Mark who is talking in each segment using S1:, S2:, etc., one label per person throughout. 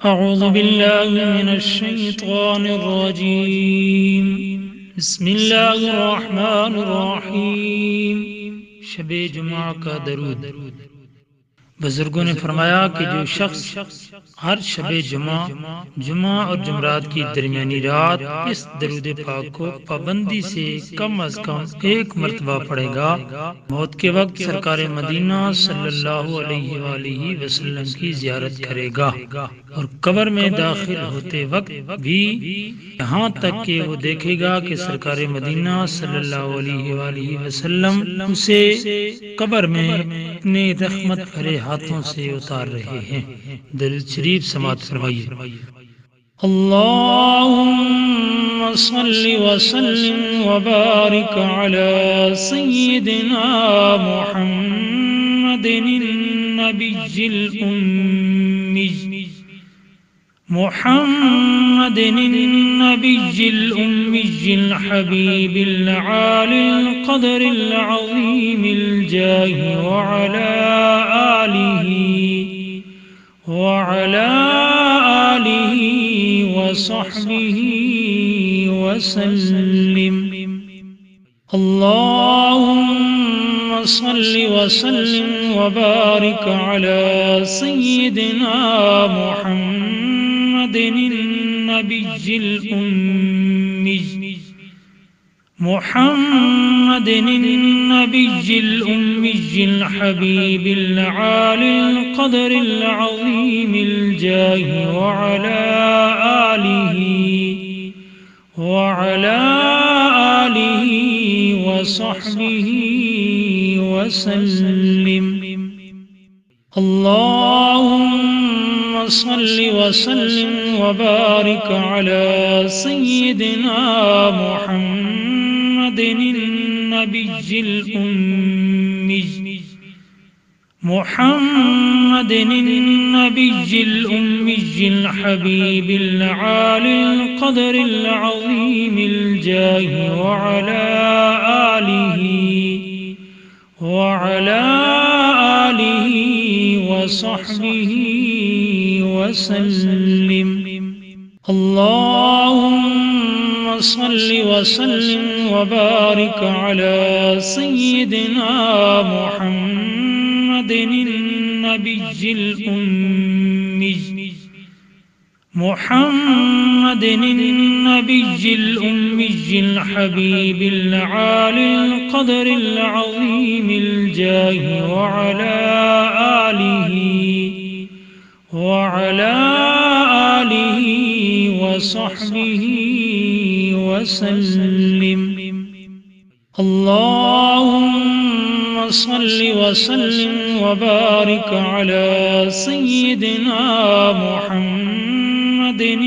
S1: अऊज़ु बिल्लाहि मिनश शैतानिर रजीम। बिस्मिल्लाहिर रहमानिर रहीम। शबे जुमा का दरूद। बुजुर्गों ने फरमाया कि जो शख्स हर शबे जुमा और जुमरात की दरमियानी रात इस दरूद पाक को पाबंदी से कम अज कम एक मरतबा पढ़ेगा, मौत के वक्त सरकार मदीना सल्लल्लाहु अलैहि वसल्लम की जियारत करेगा और कब्र में दाखिल होते वक्त भी यहाँ तक कि वो देखेगा कि सरकार मदीना सल्लल्लाहु अलैहि वसल्लम उसे कब्र में अपने रहमत भरे हाथों से उतार रहे हैं। दरूद शरीफ समाअत फरमाइए। अल्लाहुम्मा सल्लि व सल्लिम व बारिक अला सय्यिदिना मुहम्मदिन नबिय्यिल उम्मी मुहम्मदिन नबिय्यिल उम्मिय्यिल हबीबिल आलिल क़द्रिल अज़ीमिल जाहि व अला आलिहि व सहबिहि वसल्लिम। अल्लाहुम्मा सल्लि व सल्लिम व बारिक अला सय्यिदिना मुहम्मदिन नबिय्यिल उम्मी मुहम्मदिन नबिय्यिल उम्मिय्यिल हबीबिल आलिल क़द्रिल अज़ीमिल जाहि व अला आलिहि व सहबिहि वसल्लिम। अल्लाहुम्मा सल्लि व सल्लिम व बारिक अला सय्यिदिना मुहम्मदिन नबिय्यिल उम्मी मुहम्मदिन नबिय्यिल उम्मिय्यिल हबीबिल आलिल क़द्रिल अज़ीमिल जाहि व अला आलिहि व सहबिहि वसल्लिम। अल्लाहुम्मा सल्लि व सल्लिम व बारिक अला सय्यिदिना मुहम्मदिन नबिय्यिल उम्मी मुहम्मदिन नबिय्यिल उम्मिय्यिल हबीबिल आलिल क़द्रिल अज़ीमिल जाहि व अला आलिहि व सहबिहि वसल्लिम। अल्लाहुम्मा सल्लि व सल्लिम व बारिक अला सय्यिदिना मुहम्मदिन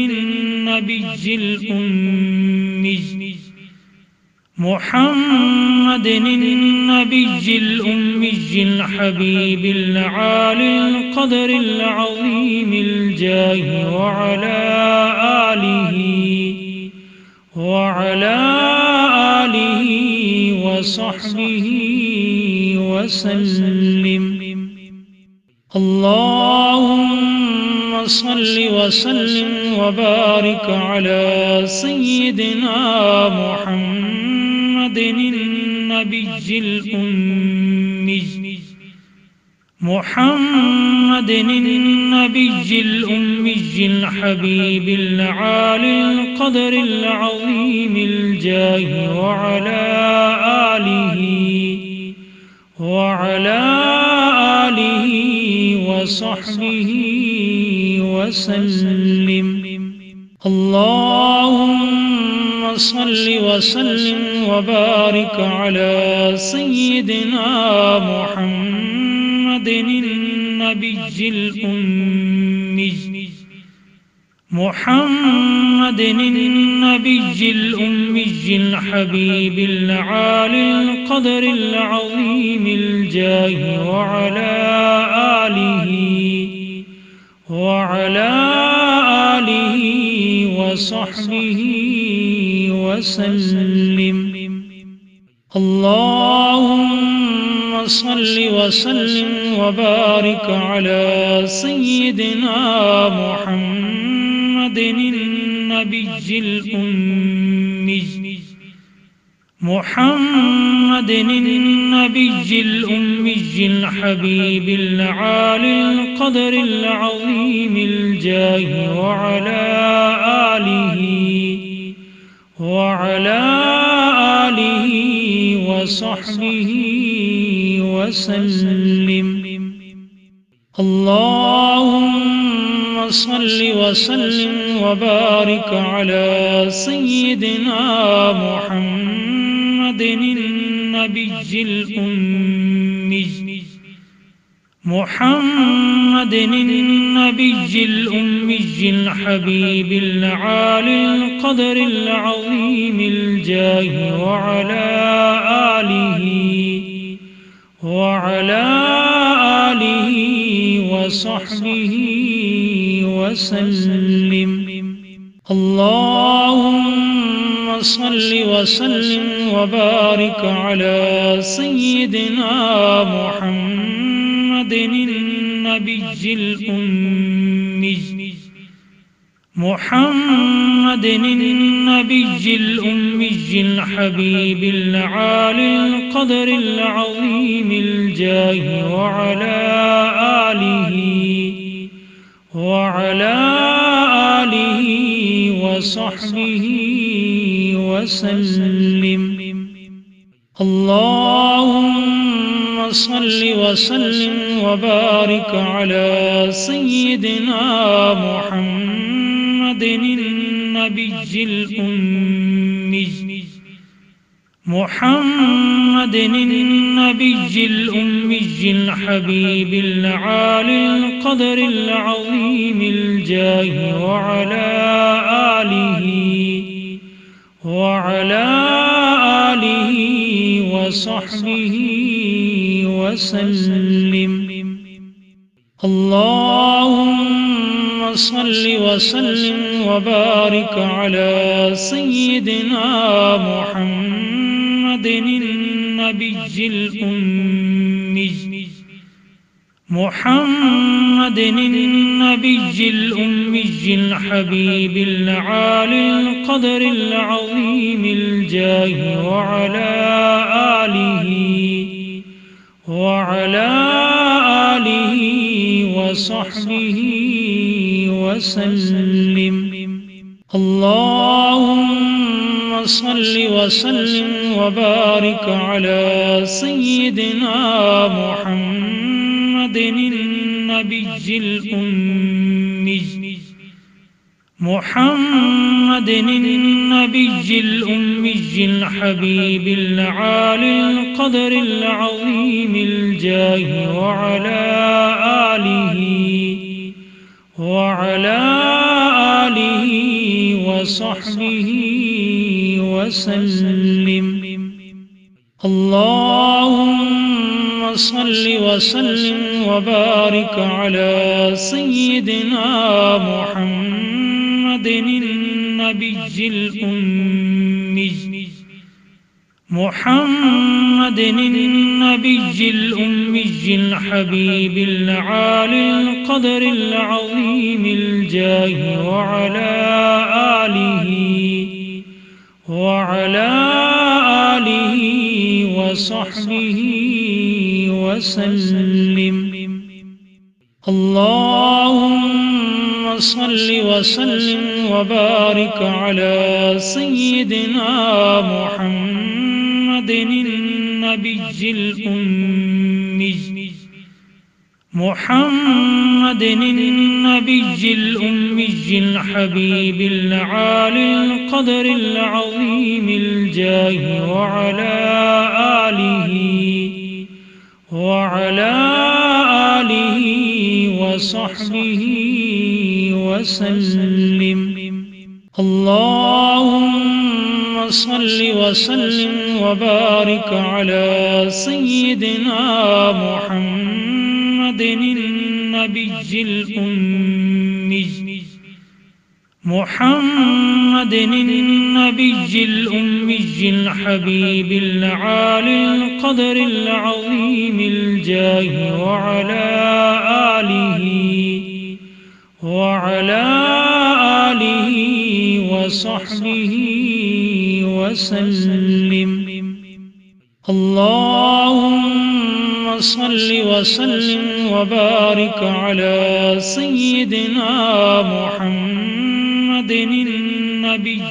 S1: नबिय्यिल उम्मी मुहम्मदिन नबिय्यिल उम्मिय्यिल हबीबिल आलिल क़द्रिल अज़ीमिल जाहि व अला आलिहि व सहबिहि वसल्लिम। अल्लाहुम्मा सल्लि व सल्लिम व बारिक अला सय्यिदिना मुहम्मदिन नबिय्यिल उम्मी मुहम्मदिन नबिय्यिल उम्मिय्यिल हबीबिल आलिल क़द्रिल अज़ीमिल जाहि व अला आलिहि व सहबिहि वसल्लिम। अल्लाहुम्मा सल्लि व सल्लिम व बारिक अला सय्यिदिना मुहम्मदिन नबिय्यिल उम्मी मुहम्मदिन नबिय्यिल उम्मिय्यिल हबीबिल आलिल क़द्रिल अज़ीमिल जाहि व अला आलिहि व सहबिहि वसल्लिम। अल्लाहुम्मा صل وسلم وبارك على سيدنا محمد النبي الأمي الحبيب العالي القدر العظيم الجاه وعلى آله وصحبه وسلم. اللهم صل وسلم وبارك على سيدنا محمد النبي الأمي الحبيب العالي القدر العظيم الجاه وعلى آله وصحبه وسلم. اللهم صل وسلم وبارك على سيدنا محمد النبي الأمي الحبيب العالي القدر العظيم الجاه وعلى آله وصحبه وسلم. اللهم صل وسلم وبارك على سيدنا محمد النبي الأمي الحبيب العالي القدر العظيم الجاه وعلى آله وصحبه وسلم. اللهم صل وسلم وبارك على سيدنا محمد النبي الأمي الحبيب العالي القدر العظيم الجاه وعلى آله وصحبه وسلم. اللهم صل وسلم وبارك على سيدنا محمد النبي الأمي الحبيب العالي القدر العظيم الجاه وعلى آله وصحبه وسلم. اللهم صل وسلم وبارك على سيدنا محمد النبي الأمي الحبيب العالي القدر العظيم الجاه وعلى آله وصحبه وسلم. اللهم صل وسلم وبارك على سيدنا محمد النبي الأمي الحبيب العالي القدر العظيم الجاه وعلى آله وصحبه وسلم. اللهم صل وسلم وبارك على سيدنا محمد النبي الأمي محمد النبي الأمي الحبيب العالي القدر العظيم الجاه وعلى آله وصحبه وسلم. اللهم صل وسلم وبارك على سيدنا محمد النبي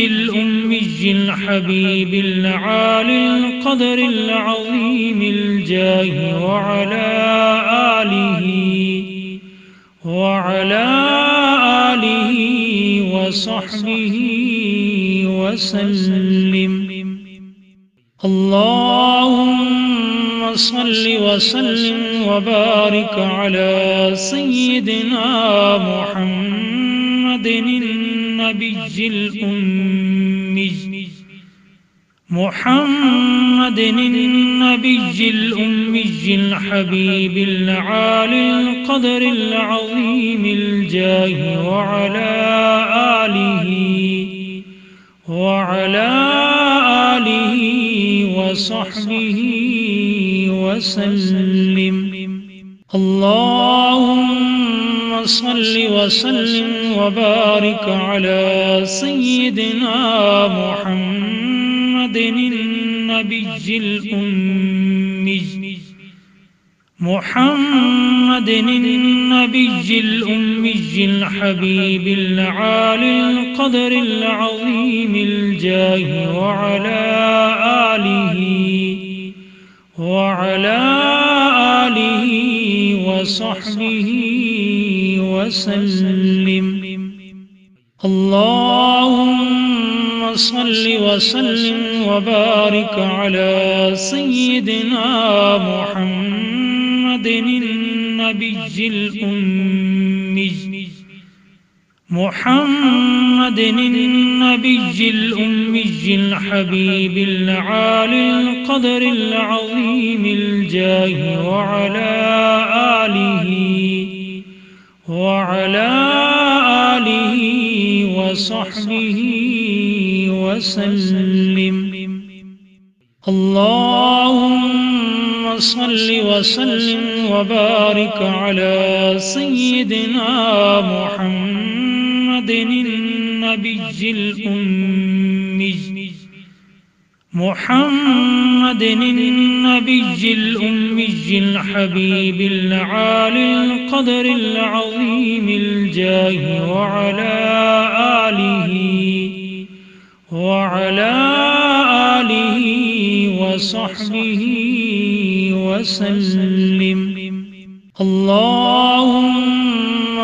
S1: الأمي الحبيب العالي القدر العظيم الجاه وعلى آله وصحبه وسلم. اللهم صل وسلم وبارك على سيدنا محمد النبي الأمي الحبيب العالي القدر العظيم الجاه وعلى آله وصحبه وسلم. اللهم صل وسلم وبارك على سيدنا محمد النبي الأمي الحبيب العالي القدر العظيم الجاه وعلى آله وصحبه وسلم. اللهم صل وسلم وبارك على سيدنا محمد النبي الأمي الحبيب العالي القدر العظيم الجاه وعلى آله وصحبه وسلم. اللهم صل وسلم وبارك على سيدنا محمد النبي الأمي الحبيب العالي القدر العظيم الجاه وعلى آله وصحبه وسلم. اللهم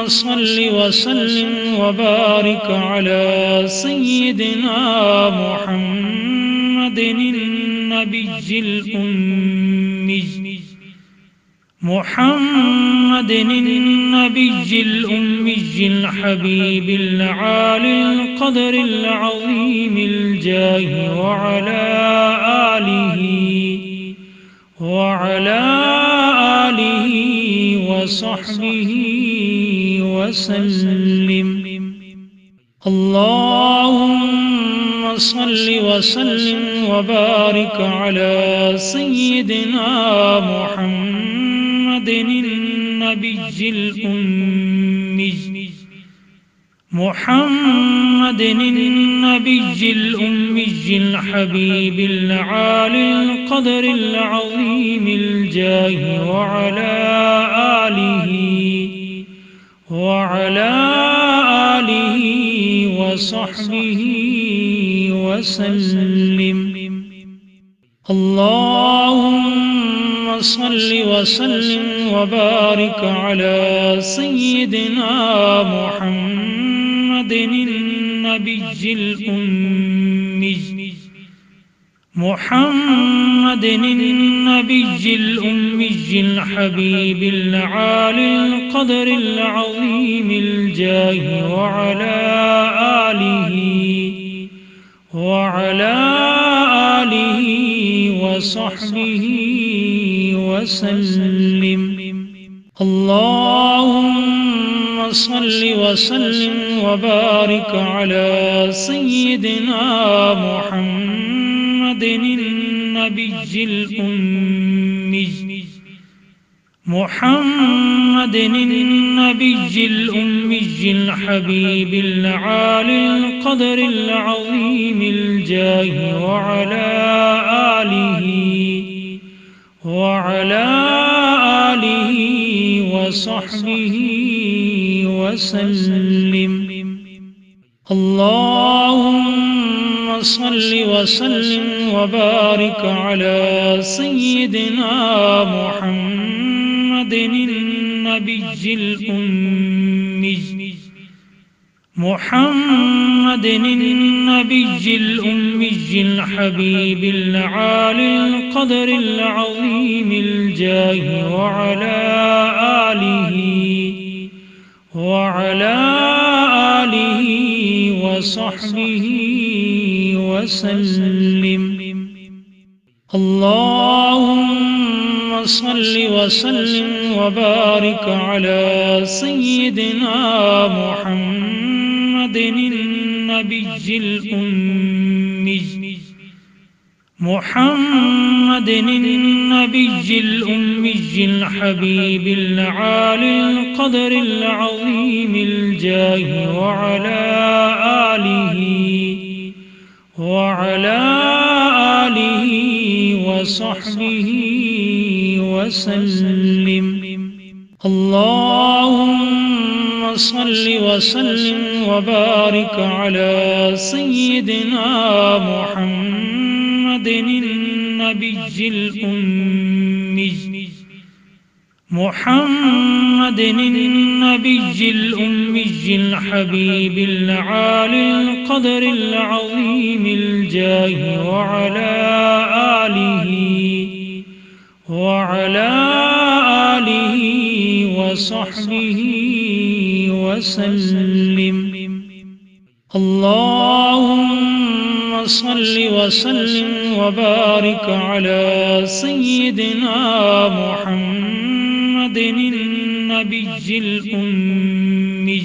S1: صل وسلم وبارك على سيدنا محمد النبي الأمي الحبيب العالي القدر العظيم الجاه وعلى آله وصحبه وسلم. اللهم صل وسلم وبارك على سيدنا محمد النبي الأمي الحبيب العالي القدر العظيم الجاه وعلى آله وصحبه وسلم. اللهم صل وسلم وبارك على سيدنا محمد النبي الأمي الحبيب العالي القدر العظيم الجاه وعلى آله وصحبه وسلم. वसल्लिम। अल्लाहुम्मा सल्लि वसल्लिम वबारिक अला सय्यिदिना मुहम्मदिन नबिय्यिल उम्मी मुहम्मदिन नबिय्यिल उम्मिय्यिल हबीबिल आलिल क़द्रिल अज़ीमिल जाहि व अला आलिहि व सहबिहि वसल्लिम। अल्लाहुम्मा सल्लि वसल्लिम वबारिक अला सय्यिदिना मुहम्मदिन नबिय्यिल उम्मी मुहम्मदिन नबिय्यिल उम्मिय्यिल हबीबिल आलिल क़द्रिल अज़ीमिल जाहि व अला आलिहि व सहबिहि वसल्लिम। अल्लाहुम्मा सल्लि वसल्लिम वबारिक अला सय्यिदिना मुहम्मदिन नबिय्यिल उम्मी मुहम्मदिन नबिय्यिल उम्मिय्यिल हबीबिल आलिल क़द्रिल अज़ीमिल जाहि व अला आलिहि व सहबिहि वसल्लिम। अल्लाहुम्मा सल्लि वसल्लिम वबारिक अला सय्यिदिना मुहम्मदिन नबिय्यिल उम्मी मुहम्मदिन नबिय्यिल उम्मिय्यिल हबीबिल आलिल क़द्रिल अज़ीमिल जाहि व अला आलिहि व सहबिहि वसल्लिम। अल्लाहुम्मा सल्लि वसल्लिम वबारिक अला सय्यिदिना मुहम्मदिन नबिय्यिल उम्मी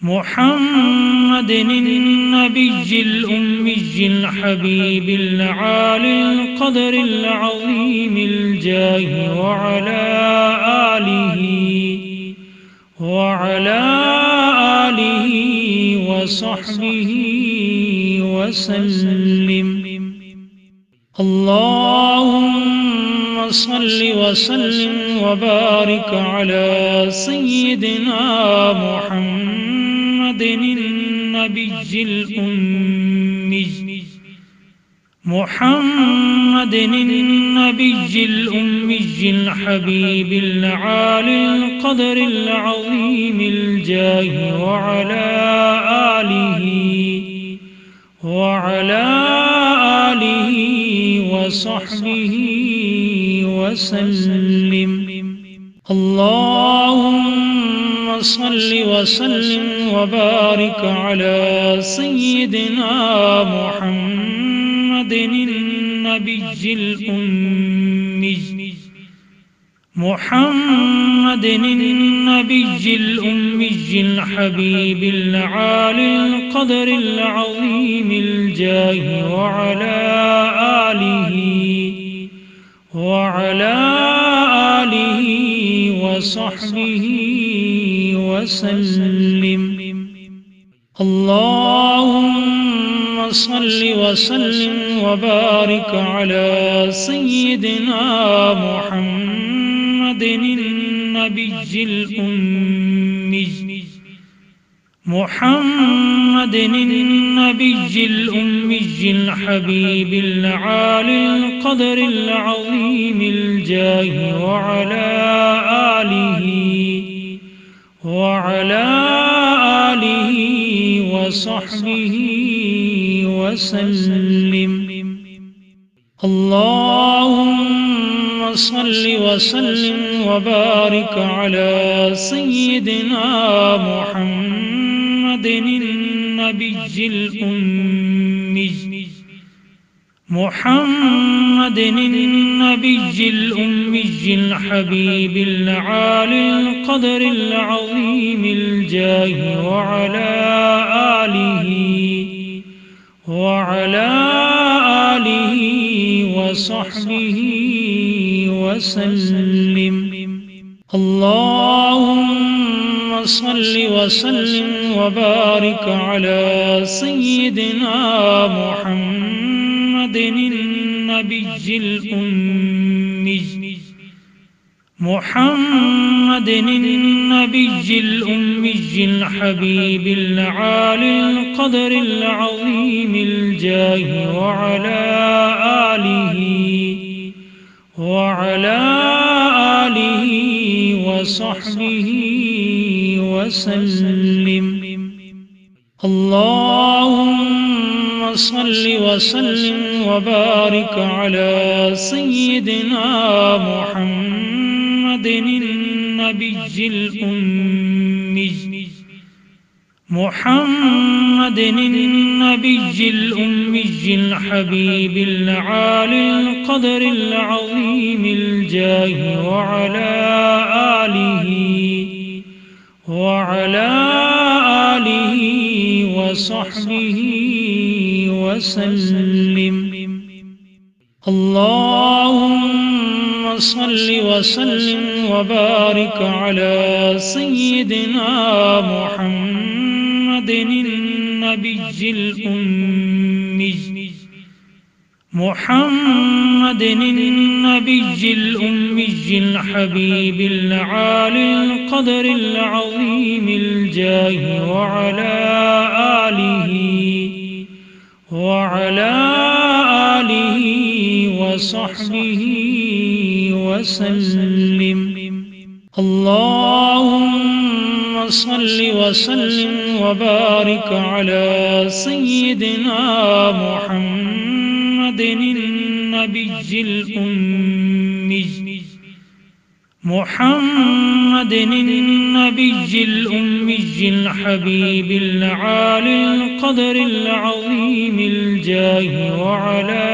S1: मुहम्मदिन नबिय्यिल उम्मिय्यिल हबीबिल आलिल क़द्रिल अज़ीमिल जाहि व अला आलिहि व सहबिहि वसल्लिम। अल्लाहुम्मा सल्लि वसल्लिम वबारिक अला सय्यिदिना मुहम्मदिन नबिय्यिल उम्मी मुहम्मदिन नबिय्यिल उम्मिय्यिल हबीबिल आलिल क़द्रिल अज़ीमिल जाहि व अला आलिहि व सहबिहि वसल्लिम। अल्लाहुम्मा सल्लि वसल्लिम वबारिक अला सय्यिदिना मुहम्मदिन नबिय्यिल उम्मी मुहम्मदिन नबिय्यिल उम्मिय्यिल हबीबिल आलिल क़द्रिल अज़ीमिल जाहि व अला आलिहि व सहबिहि वसल्लिम। अल्लाहुम्मा सल्लि वसल्लिम वबारिक अला सय्यिदिना मुहम्मदिन नबिय्यिल उम्मी मुहम्मदिन नबिय्यिल उम्मिय्यिल हबीबिल आलिल क़द्रिल अज़ीमिल जाहि व अला आलिहि व सहबिहि वसल्लिम। अल्लाहुम्मा सल्लि वसल्लिम वबारिक अला सय्यिदिना मुहम्मदिन नबिय्यिल उम्मी محمد النبي الأمي الحبيب العالي القدر العظيم الجاه وعلى آله وصحبه وسلم. اللهم صل وسلم وبارك على سيدنا محمد النبي الأمي محمد النبي الأمي الحبيب العالي القدر العظيم الجاه وعلى آله وصحبه وسلم. اللهم صل وسلم وبارك على سيدنا محمد النبي الأمي محمد النبي الأمي الحبيب العالي القدر العظيم الجاه وعلى آله وصحبه وسلم. اللهم صل وسلم وبارك على سيدنا محمد النبي الأمي محمد النبي الأمي الحبيب العالي القدر العظيم الجاه وعلى آله وصحبه وسلم. اللهم صل وسلم وبارك على سيدنا محمد النبي الأمي محمد النبي الأمي الحبيب العالي القدر العظيم الجاه وعلى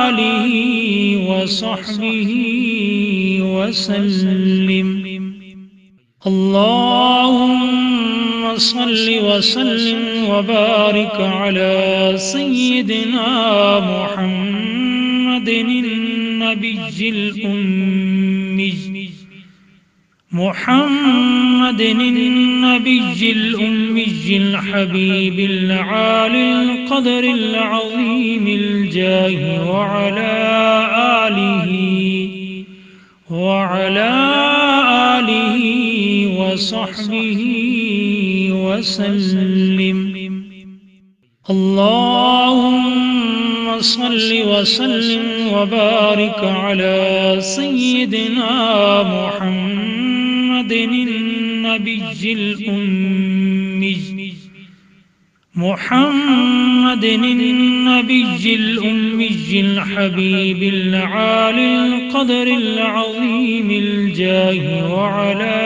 S1: آله وصحبه وسلم. اللهم صل وسلم وبارك على سيدنا محمد النبي الأمي محمد النبي الأمي الحبيب العالي القدر العظيم الجاه وعلى آله وصحبه وسلم. اللهم صل وسلم وبارك على سيدنا محمد النبي الأمي محمد النبي الأمي الحبيب العالي القدر العظيم الجاه وعلى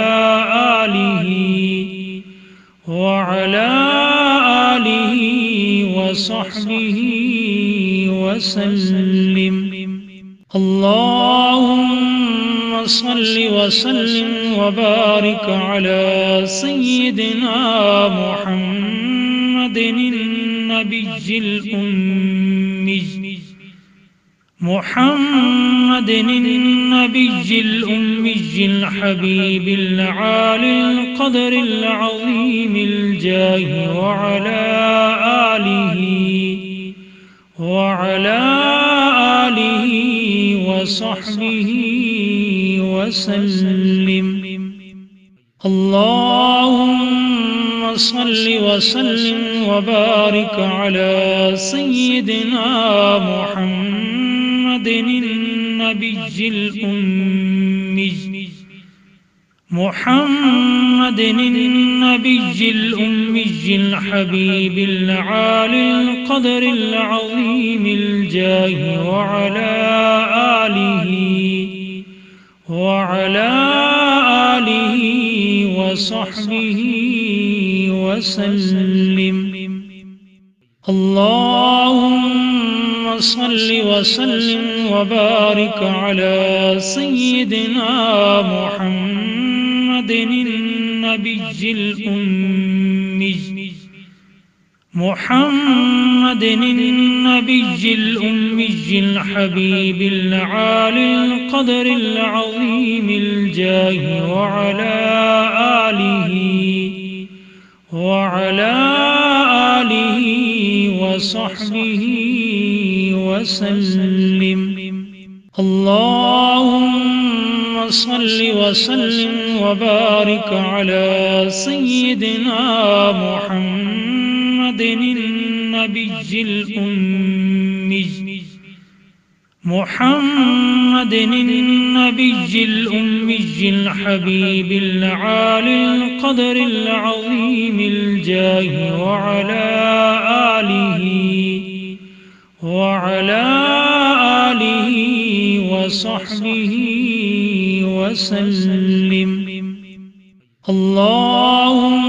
S1: آله وصحبه وسلم. اللهم صل وسلم وبارك على سيدنا محمد النبي الأمي محمد النبي الأمي الحبيب العالي القدر العظيم الجاه وعلى آله وصحبه وسلم. اللهم صل وسلم وبارك على سيدنا محمد النبي الأمي محمد النبي الأمي الحبيب العالي القدر العظيم الجاه وعلى آله وصحبه وسلم. اللهم صل وسلم وبارك على سيدنا محمد النبي الأمي الحبيب العالي القدر العظيم الجاه وعلى آله وصحبه وسلم. اللهم صل وسلم وبارك على سيدنا محمد النبي الأمي الحبيب العالي القدر العظيم الجاه وعلى آله وصحبه وسلم. اللهم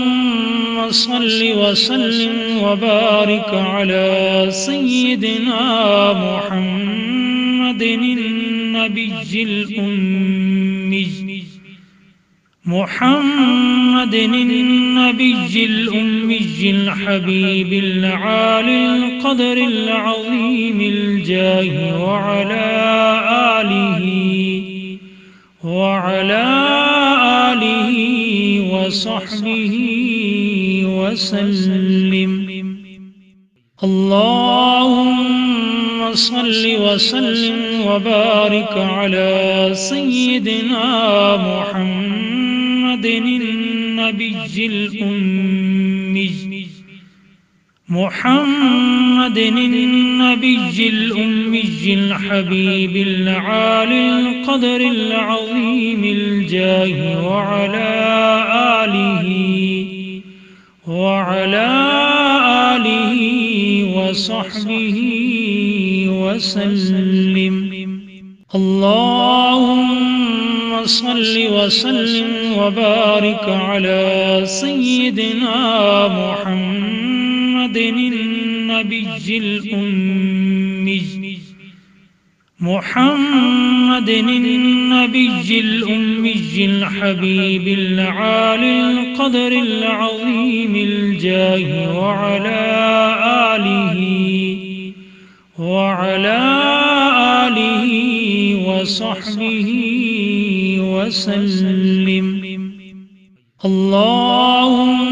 S1: صل وسلم وبارك على سيدنا محمد النبي الأمي الحبيب العالي القدر العظيم الجاه وعلى آله وصحبه وسلم. اللهم صل وسلم وبارك على سيدنا محمد النبي الأمي الحبيب العالي القدر العظيم الجاه وعلى آله وصحبه وسلم. اللهم صل وسلم وبارك على سيدنا محمد النبي الأمي الحبيب العالي القدر العظيم الجاه وعلى آله وصحبه وسلم. اللهم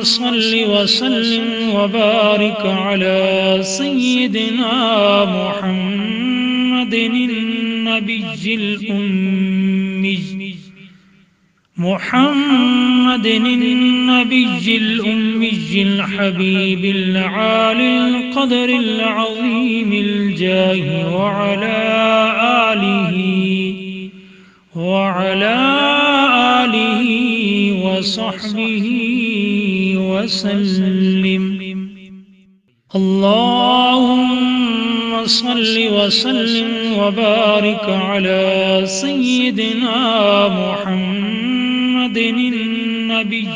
S1: صل وسلم وبارك على سيدنا محمد النبي الأمي الحبيب العالي القدر العظيم الجاه وعلى آله وصحبه وسلم. اللهم صل وسلم وبارك على سيدنا محمد النبي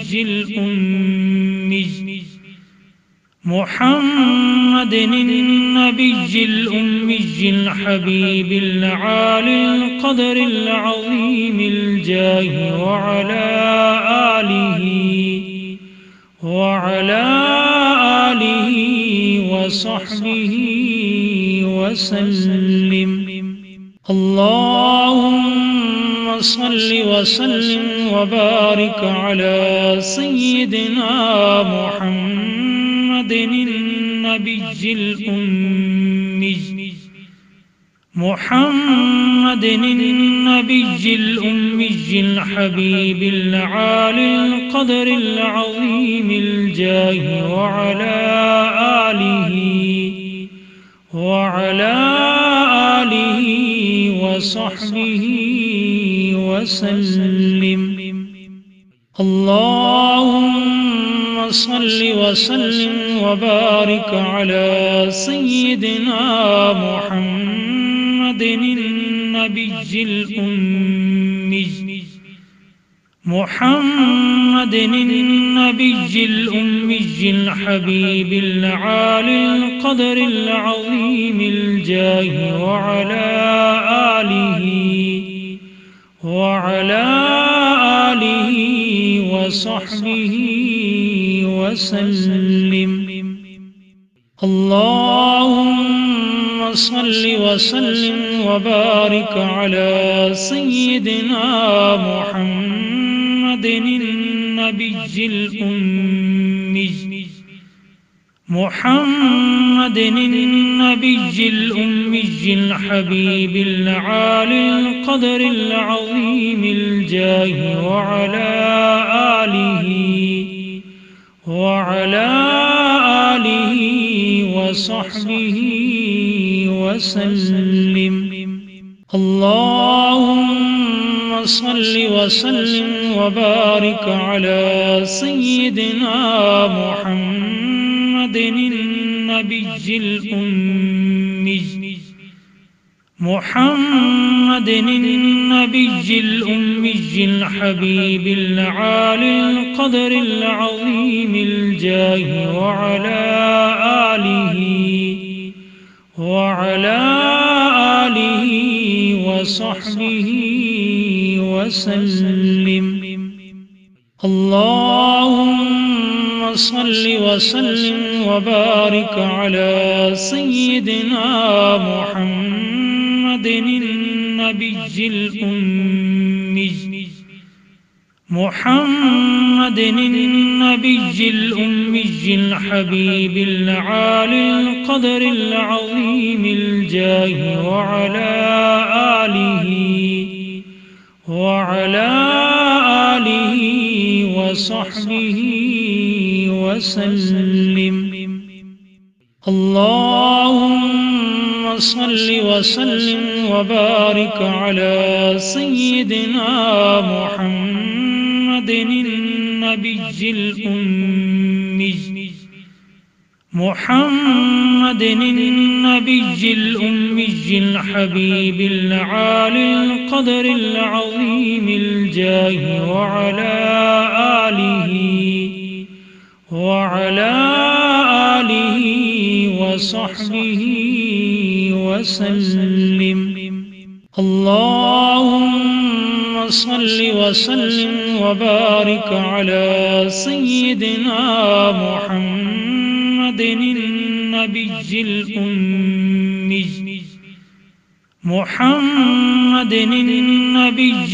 S1: الأمي الحبيب العالي القدر العظيم الجاه وعلى آله وصحبه وسلم. اللهم صل وسلم وبارك على سيدنا محمد النبي الأمي الحبيب العالي القدر العظيم الجاه وعلى آله وصحبه وسلم. اللهم صل وسلم وبارك على سيدنا محمد النبي الأمي محمد النبي الأمي الحبيب العالي القدر العظيم الجاه وعلى آله وصحبه وسلم. اللهم صل وسلم وبارك على سيدنا محمد النبي الأمي الحبيب العالي القدر العظيم الجاه وعلى آله وصحبه وسلم. اللهم صل وسلم وبارك على سيدنا محمد النبي الأمي الحبيب العالي القدر العظيم الجاه وعلى آله وصحبه وسلم. اللهم صل وسلم وبارك على سيدنا محمد النبي الأمي الحبيب العالي القدر العظيم الجاه وعلى آله وصحبه وسلم. اللهم صل وسلم وبارك على سيدنا محمد النبي الأمي الحبيب العالي القدر العظيم الجاه وعلى آله وصحبه وسلم. اللهم صل وسلم وبارك على سيدنا محمد النبي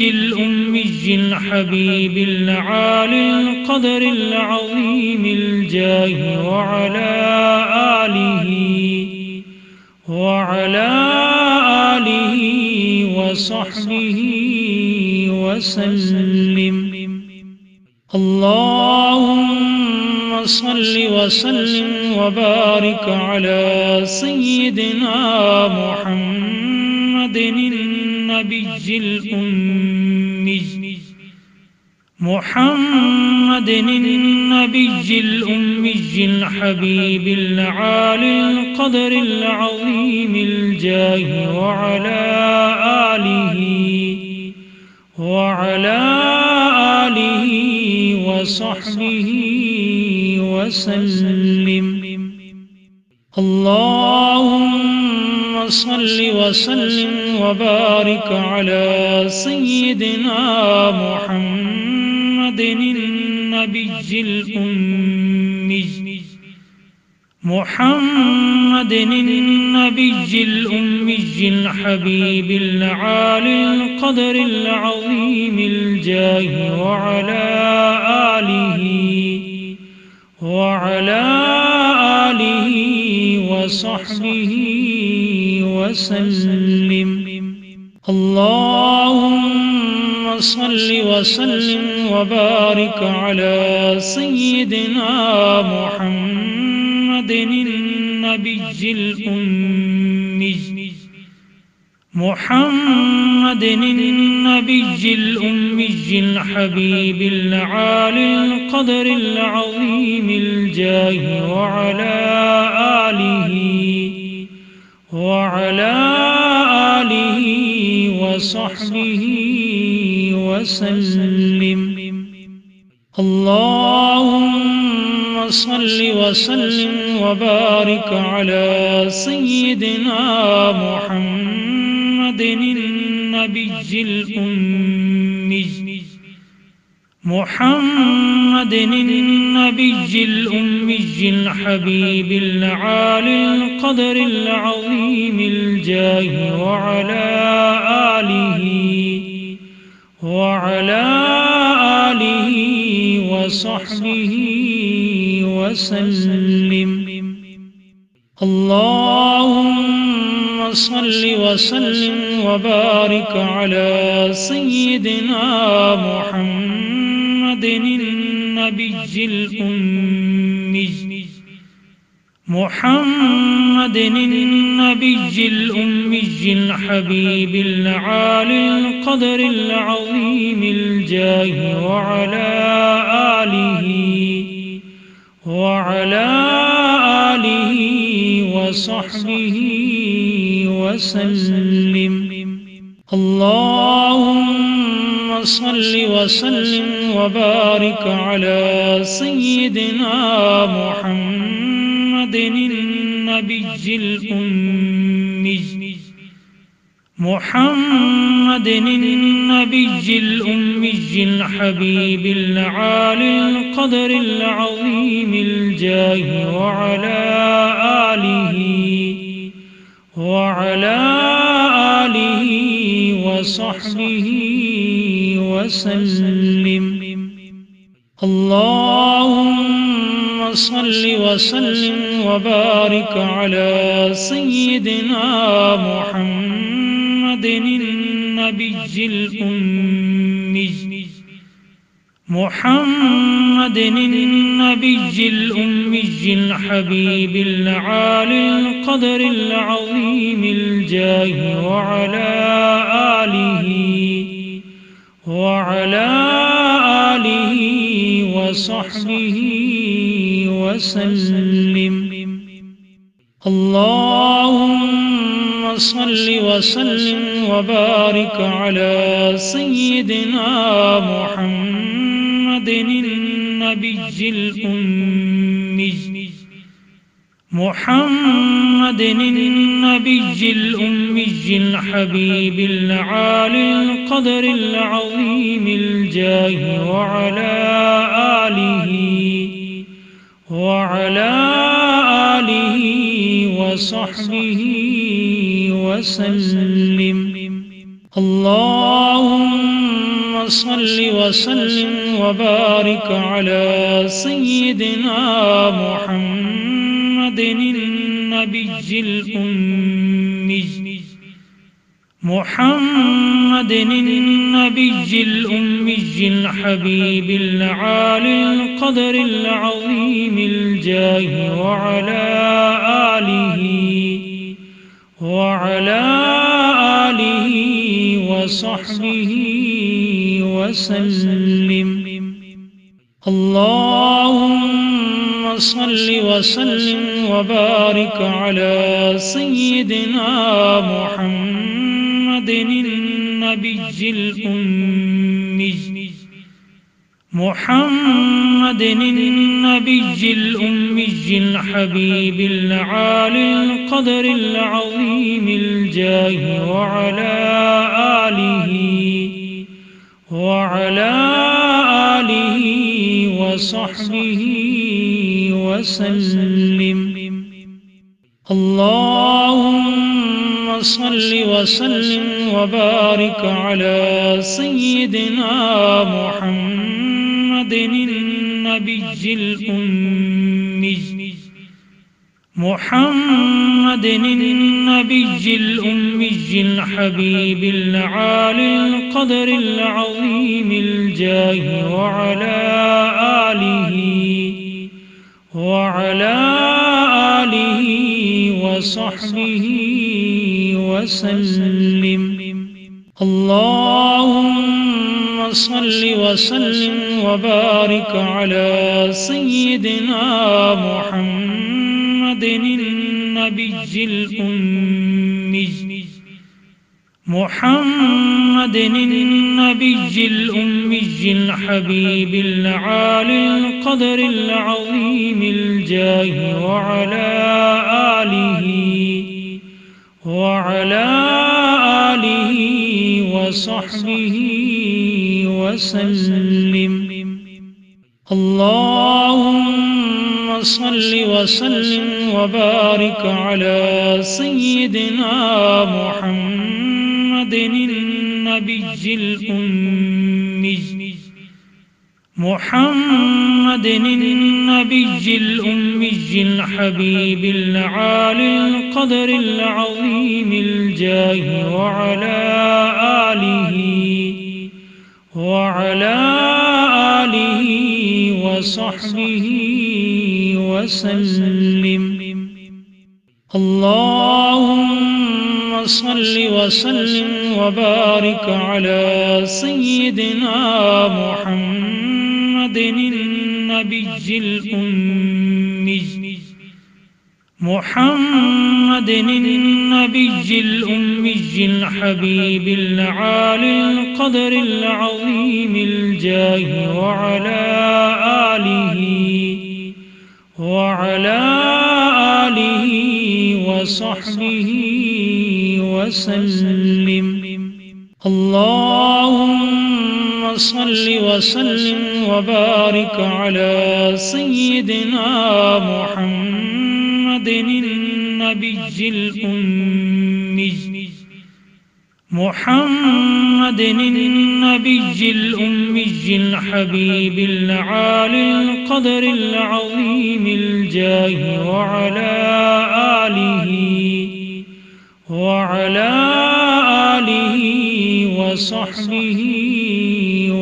S1: الأمي الحبيب العالي القدر العظيم الجاه وعلى آله وصحبه وسلم. اللهم صل وسلم وبارك على سيدنا محمد النبي الأمي الحبيب العالي القدر العظيم الجاه وعلى آله وصحبه وسلم. اللهم صل وسلم وبارك على سيدنا محمد النبي الأمي الحبيب العالي القدر العظيم الجاه وعلى آله وصحبه وسلم. اللهم صل وسلم وبارك على سيدنا محمد النبي الأمي الحبيب العالي القدر العظيم الجاه وعلى آله وصحبه وسلم. अल्लाहुम्मा सल्लि व सल्लिम व बारिक अला सय्यिदिना मुहम्मदिन नबिय्यिल उम्मी मुहम्मदिन नबिय्यिल उम्मील हबीबिल आलिल क़द्रिल अज़ीमिल जाहि व अला आलिहि व सहबिहि वसल्लिम। अल्लाहुम्मा सल्लि व सल्लिम व बारिक अला सय्यिदिना मुहम्मदिन नबिय्यिल उम्मी मुहम्मदिन नबिय्यिल उम्मील हबीबिल आलिल क़द्रिल अज़ीमिल जाहि व अला आलिहि व सहबिहि वसल्लिम। अल्लाहुम्मा सल्लि व सल्लिम व बारिक अला सय्यिदिना मुहम्मदिन नबिय्यिल उम्मी मुहम्मदिन नबिय्यिल उम्मील हबीबिल आलिल क़द्रिल अज़ीमिल जाहि व अला आलिहि व सहबिहि वसल्लिम। अल्लाहुम्मा सल्लि व सल्लिम व बारिक अला सय्यिदिना मुहम्मदिन नबिय्यिल उम्मी मुहम्मदिन नबिय्यिल उम्मील हबीबिल आलिल क़द्रिल अज़ीमिल जाहि व अला आलिहि व सहबिहि वसल्लिम। अल्लाहुम्मा सल्लि व सल्लिम व बारिक अला सय्यिदिना मुहम्मदिन नबिय्यिल उम्मी मुहम्मदिन नबिय्यिल उम्मील हबीबिल आलिल क़द्रिल अज़ीमिल जाहि व अला आलिहि व सहबिहि वसल्लिम। अल्लाहुम्मा सल्लि व सल्लिम व बारिक अला सय्यिदिना मुहम्मदिन नबिय्यिल उम्मी मुहम्मदिन नबिय्यिल उम्मील हबीबिल आलिल क़द्रिल अज़ीमिल जाहि व अला आलिहि व सहबिहि वसल्लिम। अल्लाहुम्मा सल्लि व सल्लिम व बारिक अला सय्यिदिना मुहम्मदिन नबिय्यिल उम्मी मुहम्मदिन नबिय्यिल उम्मील हबीबिल आलिल क़द्रिल अज़ीमिल जाहि व अला आलिहि व सहबिहि वसल्लिम। अल्लाहुम्मा सल्लि व सल्लिम व बारिक अला सय्यिदिना मुहम्मदिन नबिय्यिल उम्मी मुहम्मदिन नबिय्यिल उम्मील हबीबिल आलिल क़द्रिल अज़ीमिल जाहि व अला आलिहि व सहबिहि वसल्लिम। अल्लाहुम्मा सल्लि व सल्लिम व बारिक अला सय्यिदिना मुहम्मदिन नबिय्यिल उम्मी محمد النبي الأمي الحبيب العالي القدر العظيم الجاه وعلى آله وصحبه وسلم. اللهم صل وسلم وبارك على سيدنا محمد النبي الأمي الحبيب العالي القدر العظيم الجاه وعلى آله وصحبه وسلم. اللهم صل وسلم وبارك على سيدنا محمد النبي الأمي الحبيب العالي القدر العظيم الجاه وعلى آله وصحبه وسلم. اللهم صل وسلم وبارك على سيدنا محمد النبي الأمي الحبيب العالي القدر العظيم الجاه وعلى آله وصحبه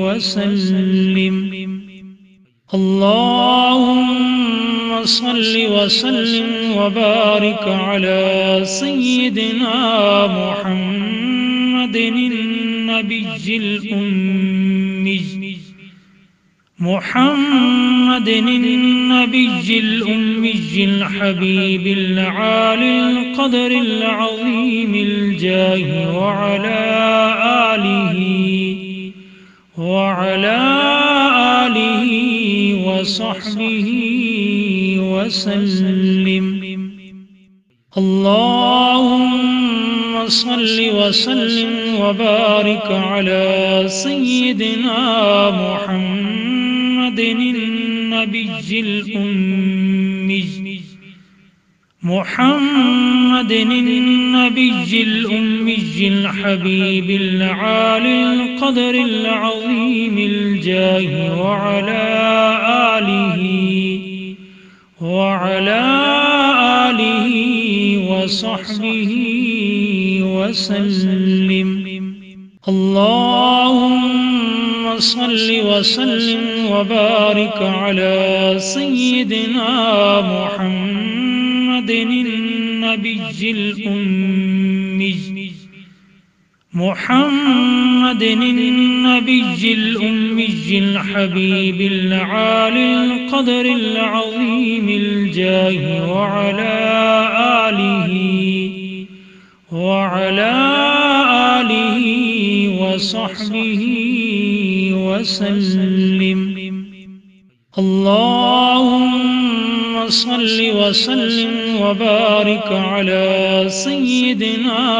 S1: وسلم. اللهم صل وسلم وبارك على سيدنا محمد النبي الأمي الحبيب العالي القدر العظيم الجاه وعلى آله وصحبه وسلم. اللهم صل وسلم وبارك على سيدنا محمد النبي الأمي الحبيب العالي القدر العظيم الجاه وعلى آله وصحبه وسلم. اللهم صل وسلم وبارك على سيدنا محمد النبي الأمي الحبيب العالي القدر العظيم الجاه وعلى آله وصحبه وسلم. اللهم صل وسلم وبارك على سيدنا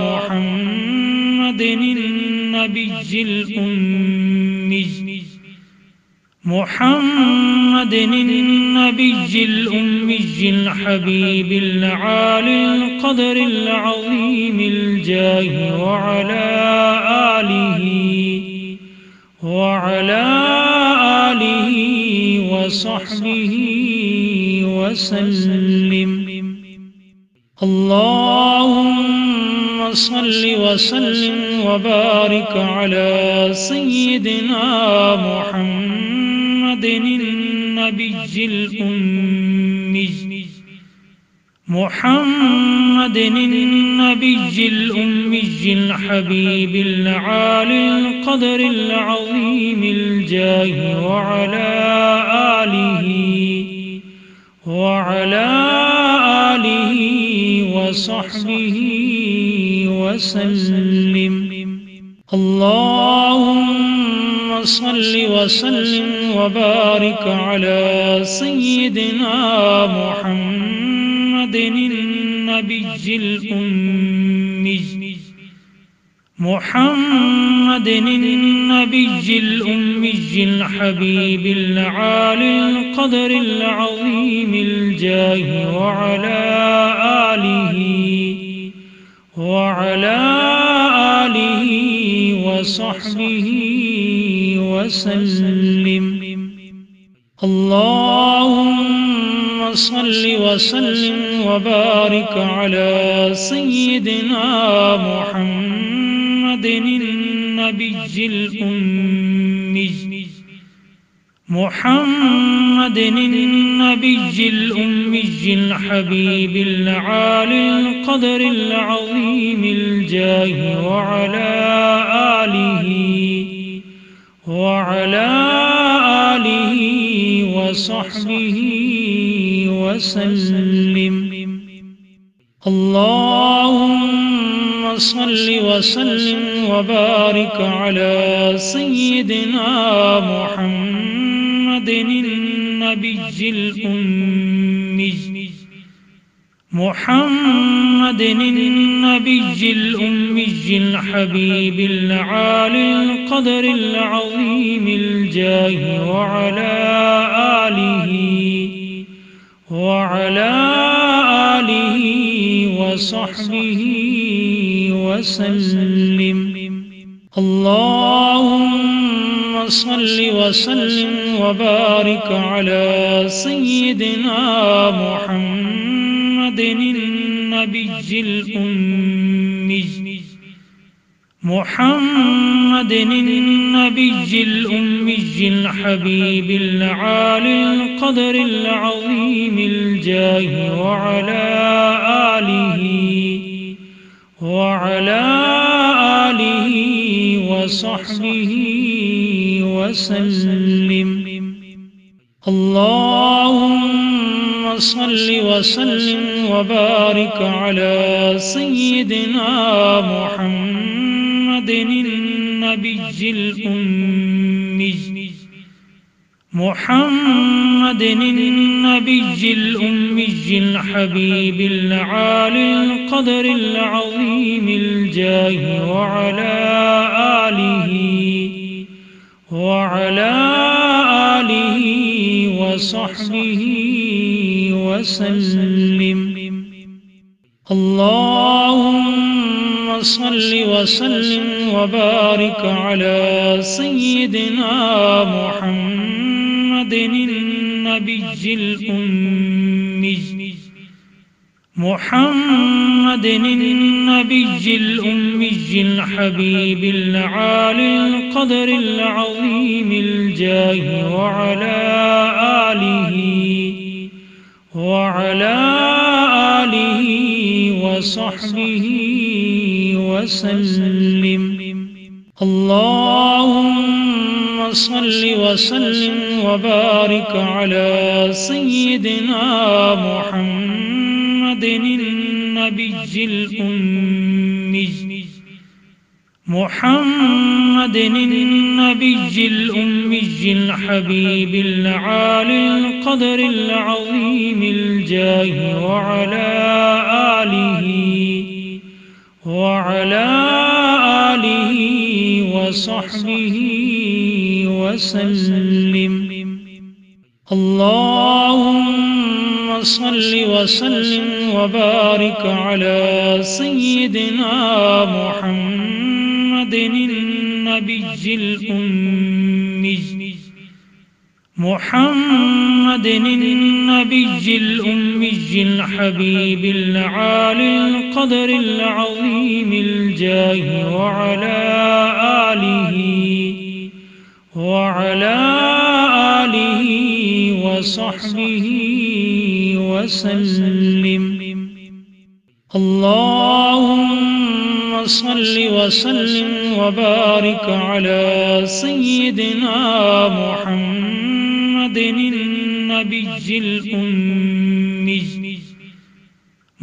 S1: محمد النبي الأمي الحبيب العالي القدر العظيم الجاه وعلى آله وصحبه وسلم. اللهم صل وسلم وبارك على سيدنا محمد النبي الأمي الحبيب العالي القدر العظيم الجاه وعلى آله वसहबिही वसल्लिम। अल्लाहुम्मा सल्लि वसल्लिम वबारिक अला सय्यिदिना मुहम्मदिन नबिय्यिल उम्मी मुहम्मदिन नबिय्यिल उम्मिय्यिल हबीबिल आलिल क़द्रिल अज़ीमिल जाहि व अला आलिही व सहबिही वसल्लिम। अल्लाहुम्मा सल्लि वसल्लिम वबारिक अला सय्यिदिना मुहम्मदिन नबिय्यिल उम्मी मुहम्मदिन नबिय्यिल उम्मिय्यिल हबीबिल आलिल क़द्रिल अज़ीमिल जाहि व अला आलिही व सहबिही वसल्लिम। अल्लाहुम्मा सल्लि वसल्लिम वबारिक अला सय्यिदिना मुहम्मदिन नबिय्यिल उम्मी मुहम्मदिन नबिय्यिल उम्मिय्यिल हबीबिल आलिल क़द्रिल अज़ीमिल जाहि व अला आलिही व सहबिही वसल्लिम। अल्लाहुम्मा सल्लि वसल्लिम वबारिक अला सय्यिदिना मुहम्मदिन नबिय्यिल उम्मी मुहम्मदिन नबिय्यिल उम्मिय्यिल हबीबिल आलिल क़द्रिल अज़ीमिल जाहि व अला आलिही व सहबिही वसल्लिम। अल्लाहुम्मा सल्लि वसल्लिम वबारिक अला सय्यिदिना मुहम्मदिन नबिय्यिल उम्मी मुहम्मदिन नबिय्यिल उम्मिय्यिल हबीबिल आलिल क़द्रिल अज़ीमिल जाहि व अला आलिही व सहबिही वसल्लिम। अल्लाहुम्मा सल्लि वसल्लिम वबारिक अला सय्यिदिना मुहम्मदिन नबिय्यिल उम्मी मुहम्मदिन नबिय्यिल उम्मिय्यिल हबीबिल आलिल क़द्रिल अज़ीमिल जाहि व अला आलिही व सहबिही वसल्लिम। अल्लाहुम्मा सल्लि वसल्लिम वबारिक अला सय्यिदिना मुहम्मदिन नबिय्यिल उम्मी मुहम्मदिन नबिय्यिल उम्मिय्यिल हबीबिल आलिल क़द्रिल अज़ीमिल जाहि व अला आलिही व सहबिही वसल्लिम। अल्लाहुम्मा सल्लि वसल्लिम वबारिक अला सय्यिदिना मुहम्मदिन नबिय्यिल उम्मी मुहम्मदिन नबिय्यिल उम्मिय्यिल हबीबिल आलिल क़द्रिल अज़ीमिल जाहि व अला आलिही व सहबिही वसल्लिम। अल्लाहुम्मा सल्लि वसल्लिम वबारिक अला सय्यिदिना मुहम्मदिन नबिय्यिल उम्मी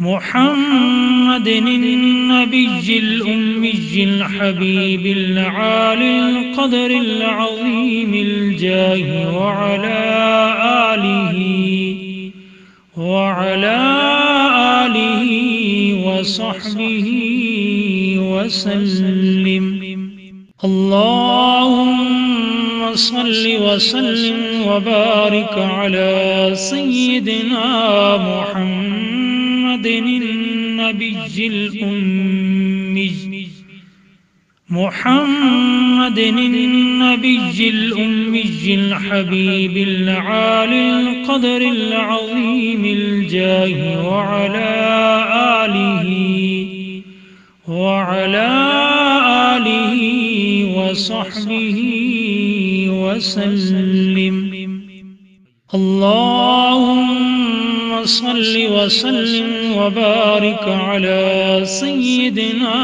S1: محمد النبي الأمي الحبيب العالي القدر العظيم الجاه وعلى آله وصحبه وسلم. اللهم صل وسلم وبارك على سيدنا محمد النبي الأمي محمد النبي الأمي الحبيب العالي القدر العظيم الجاه وعلى آله وصحبه وسلم. اللهم صل وسلم وبارك على سيدنا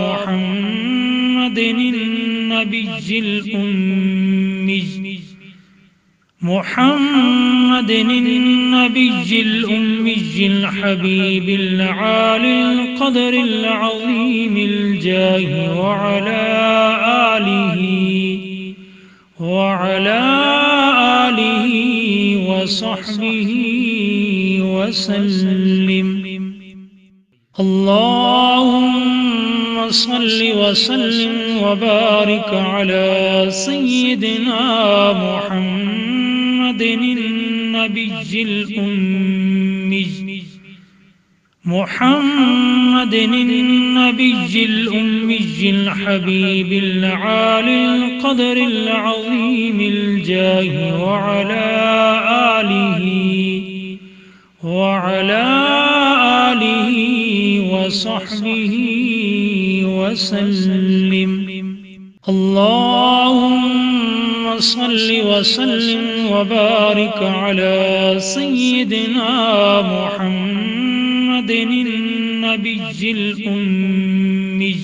S1: محمد النبي الأمي محمد النبي الأمي الحبيب العالي القدر العظيم الجاه وعلى آله وصحبه وسلم. اللهم صل وسلم وبارك على سيدنا محمد النبي الأمي محمد النبي الأمي الحبيب العالي القدر العظيم الجاه وعلى آله وصحبه وسلم. اللهم صل وسلم وبارك على سيدنا محمد النبي الأمي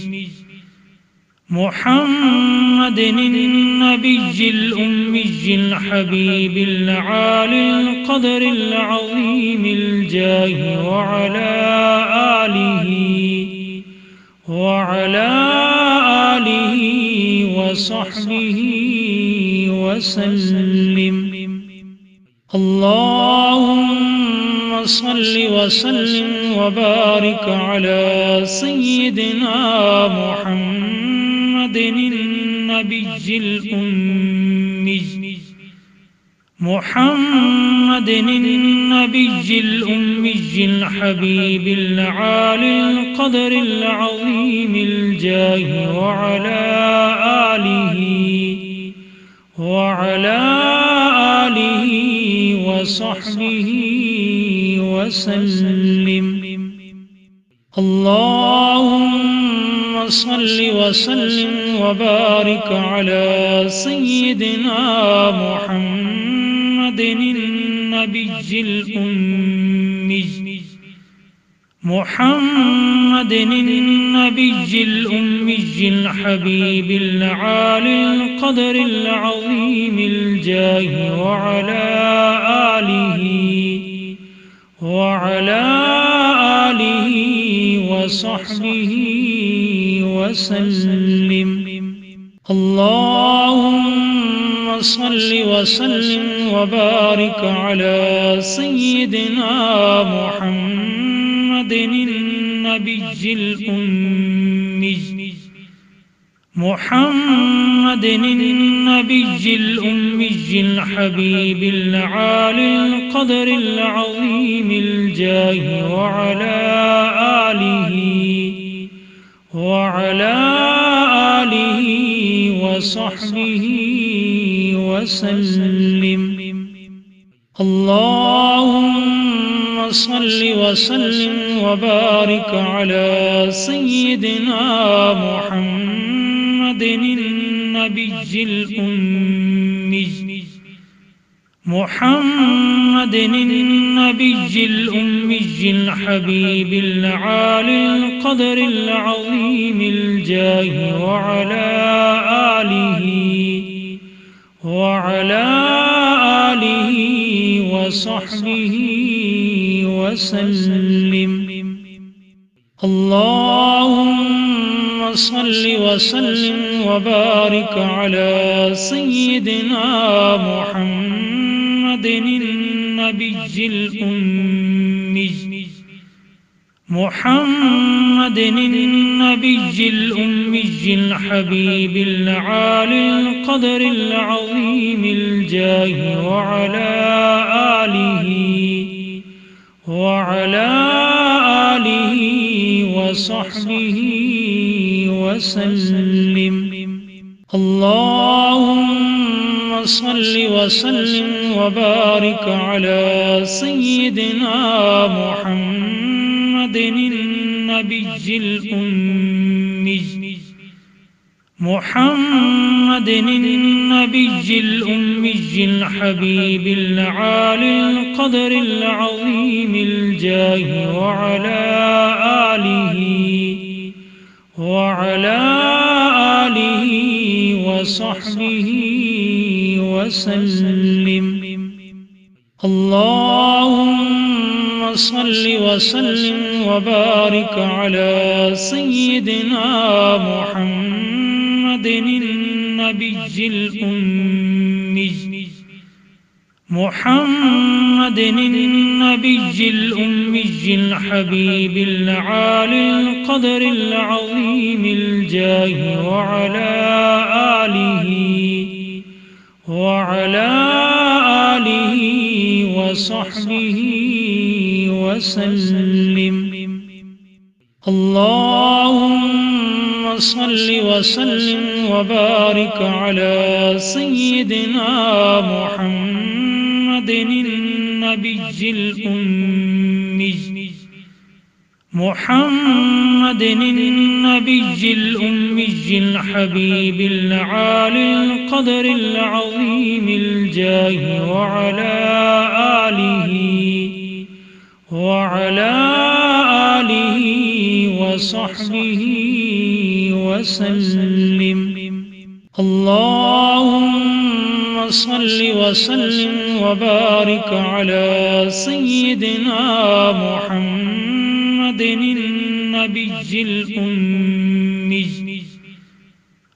S1: محمد النبي الأمي الحبيب العالي القدر العظيم الجاه وعلى آله وصحبه وسلم. اللهم صل وسلم وبارك على سيدنا محمد النبي الأمي محمد النبي الأمي الحبيب العالي القدر العظيم الجاه وعلى آله وصحبه وسلم. اللهم صل وسلم وبارك على سيدنا محمد النبي الأمي محمد النبي الأمي الحبيب العالي القدر العظيم الجاه وعلى آله وصحبه وسلم. اللهم صل وسلم وبارك على سيدنا محمد النبي الأمي محمد النبي الأمي الحبيب العالي القدر العظيم الجاه وعلى آله وصحبه وسلم. اللهم صل وسلم وبارك على سيدنا محمد النبي الأمي محمد النبي الأمي الحبيب العالي القدر العظيم الجاه وعلى آله وصحبه وسلم. अल्लाहुम्मा सल्लि व सल्लिम व बारिक अला सय्यिदिना मुहम्मदिन नबिय्यिल उम्मी मुहम्मदिन नबिय्यिल उम्मीय्यिल हबीबिल आलिल क़द्रिल अज़ीमिल जाहि व अला आलिहि व सहबिहि वसल्लिम। अल्लाहुम्मा सल्लि व सल्लिम व बारिक अला सय्यिदिना मुहम्मदिन नबिय्यिल उम्मी मुहम्मदिन नबिय्यिल उम्मीय्यिल हबीबिल आलिल क़द्रिल अज़ीमिल जाहि व अला आलिहि व सहबिहि वसल्लिम। अल्लाहुम्मा सल्लि व सल्लिम व बारिक अला सय्यिदिना मुहम्मदिन नबिय्यिल उम्मी मुहम्मदिन नबिय्यिल उम्मीय्यिल हबीबिल आलिल क़द्रिल अज़ीमिल जाहि व अला आलिहि व सहबिहि वसल्लिम। अल्लाहुम्मा सल्लि व सल्लिम व बारिक अला सय्यिदिना मुहम्मदिन नबिय्यिल उम्मी मुहम्मदिन नबिय्यिल उम्मीय्यिल हबीबिल आलिल क़द्रिल अज़ीमिल जाहि व अला आलिहि व सहबिहि वसल्लिम। अल्लाहुम्मा सल्लि व सल्लिम व बारिक अला सय्यिदिना मुहम्मदिन नबिय्यिल उम्मी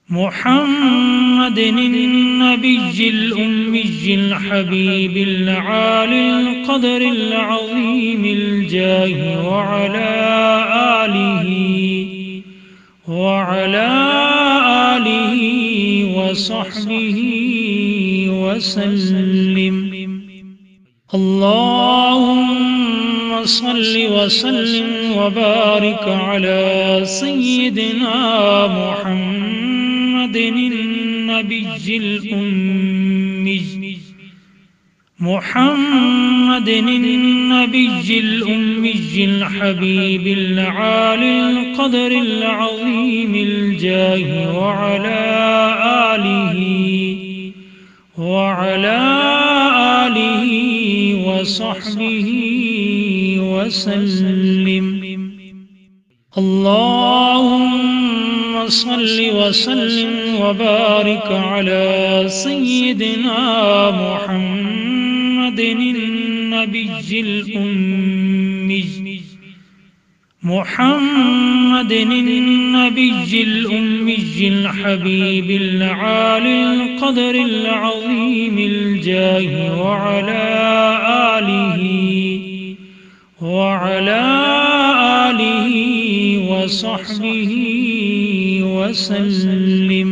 S1: मुहम्मदिन नबिय्यिल उम्मीय्यिल हबीबिल आलिल क़द्रिल अज़ीमिल जाहि व अला आलिहि व सहबिहि वसल्लिम। अल्लाहुम्मा सल्लि व सल्लिम व बारिक अला सय्यिदिना मुहम्मदिन नबिय्यिल उम्मी मुहम्मदिन नबिय्यिल उम्मीय्यिल हबीबिल आलिल क़द्रिल अज़ीमिल जाहि व अला आलिहि व सहबिहि वसल्लिम। अल्लाहुम्मा सल्लि व सल्लिम व बारिक अला सय्यिदिना मुहम्मदिन नबिय्यिल उम्मी मुहम्मदिन नबिय्यिल उम्मीय्यिल हबीबिल आलिल क़द्रिल अज़ीमिल जाहि व अला आलिहि व सहबिहि वसल्लिम।